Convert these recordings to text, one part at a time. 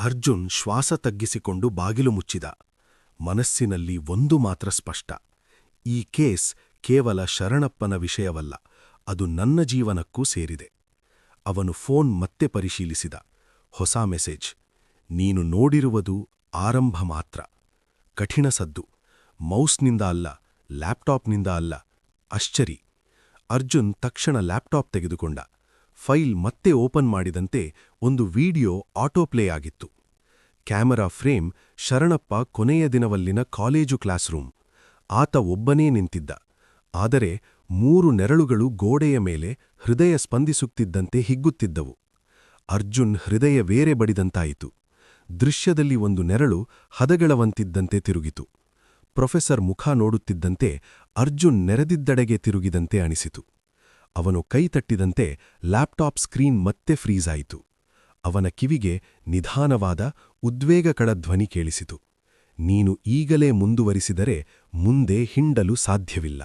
ಅರ್ಜುನ್ ಶ್ವಾಸ ತಗ್ಗಿಸಿಕೊಂಡು ಬಾಗಿಲು ಮುಚ್ಚಿದ. ಮನಸ್ಸಿನಲ್ಲಿ ಒಂದು ಮಾತ್ರ ಸ್ಪಷ್ಟ. ಈ ಕೇಸ್ ಕೇವಲ ಶರಣಪ್ಪನ ವಿಷಯವಲ್ಲ, ಅದು ನನ್ನ ಜೀವನಕ್ಕೂ ಸೇರಿದೆ. ಅವನು ಫೋನ್ ಮತ್ತೆ ಪರಿಶೀಲಿಸಿದ. ಹೊಸ ಮೆಸೇಜ್. ನೀನು ನೋಡಿರುವುದು ಆರಂಭ ಮಾತ್ರ. ಕಠಿಣ ಸದ್ದು. ಮೌಸ್ನಿಂದ ಅಲ್ಲ, ಲ್ಯಾಪ್ಟಾಪ್ನಿಂದ ಅಲ್ಲ. ಅಶ್ಚರಿ. ಅರ್ಜುನ್ ತಕ್ಷಣ ಲ್ಯಾಪ್ಟಾಪ್ ತೆಗೆದುಕೊಂಡ. ಫೈಲ್ ಮತ್ತೆ ಓಪನ್ ಮಾಡಿದಂತೆ ಒಂದು ವಿಡಿಯೋ ಆಟೋಪ್ಲೇ ಆಗಿತ್ತು. ಕ್ಯಾಮರಾ ಫ್ರೇಮ್ ಶರಣಪ್ಪ ಕೊನೆಯ ದಿನವಲ್ಲಿನ ಕಾಲೇಜು ಕ್ಲಾಸ್ರೂಮ್. ಆತ ಒಬ್ಬನೇ ನಿಂತಿದ್ದ. ಆದರೆ 3 ನೆರಳುಗಳು ಗೋಡೆಯ ಮೇಲೆ ಹೃದಯ ಸ್ಪಂದಿಸುತ್ತಿದ್ದಂತೆ ಹಿಗ್ಗುತ್ತಿದ್ದವು. ಅರ್ಜುನ್ ಹೃದಯ ಬೇರೆ ಬಡಿದಂತಾಯಿತು. ದೃಶ್ಯದಲ್ಲಿ ಒಂದು ನೆರಳು ಹದಗೆಳವಂತಿದ್ದಂತೆ ತಿರುಗಿತು. ಪ್ರೊಫೆಸರ್ ಮುಖ ನೋಡುತ್ತಿದ್ದಂತೆ ಅರ್ಜುನ್ ನೆರೆದಿದ್ದಡೆಗೆ ತಿರುಗಿದಂತೆ ಅನಿಸಿತು. ಅವನು ಕೈ ತಟ್ಟಿದಂತೆ ಲ್ಯಾಪ್ಟಾಪ್ ಸ್ಕ್ರೀನ್ ಮತ್ತೆ ಫ್ರೀಸ್ ಆಯಿತು. ಅವನ ಕಿವಿಗೆ ನಿಧಾನವಾದ ಉದ್ವೇಗಕಳ ಧ್ವನಿ ಕೇಳಿಸಿತು. ನೀನು ಈಗಲೇ ಮುಂದುವರಿಸಿದರೆ ಮುಂದೆ ಹಿಂಡಲು ಸಾಧ್ಯವಿಲ್ಲ.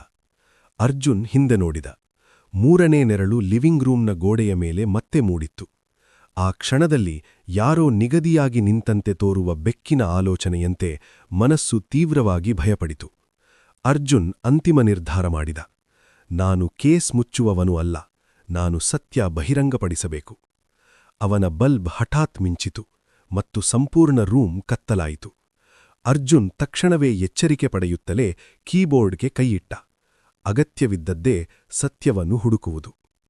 ಅರ್ಜುನ್ ಹಿಂದೆ ನೋಡಿದ. 3ನೇ ನೆರಳು ಲಿವಿಂಗ್ ರೂಮ್ನ ಗೋಡೆಯ ಮೇಲೆ ಮತ್ತೆ ಮೂಡಿತ್ತು. ಆ ಕ್ಷಣದಲ್ಲಿ ಯಾರೋ ನಿಗದಿಯಾಗಿ ನಿಂತಂತೆ ತೋರುವ ಬೆಕ್ಕಿನ ಆಲೋಚನೆಯಂತೆ ಮನಸ್ಸು ತೀವ್ರವಾಗಿ ಭಯಪಡಿತು. ಅರ್ಜುನ್ ಅಂತಿಮ ನಿರ್ಧಾರ ಮಾಡಿದ. ನಾನು ಕೇಸ್ ಮುಚ್ಚುವವನು ಅಲ್ಲ, ನಾನು ಸತ್ಯ ಬಹಿರಂಗಪಡಿಸಬೇಕು. ಅವನ ಬಲ್ಬ್ ಹಠಾತ್ ಮಿಂಚಿತು ಮತ್ತು ಸಂಪೂರ್ಣ ರೂಮ್ ಕತ್ತಲಾಯಿತು. ಅರ್ಜುನ್ ತಕ್ಷಣವೇ ಎಚ್ಚರಿಕೆ ಪಡೆಯುತ್ತಲೇ ಕೀಬೋರ್ಡ್ಗೆ ಕೈಯಿಟ್ಟ. ಅಗತ್ಯವಿದ್ದದ್ದೇ ಸತ್ಯವನ್ನು ಹುಡುಕುವುದು.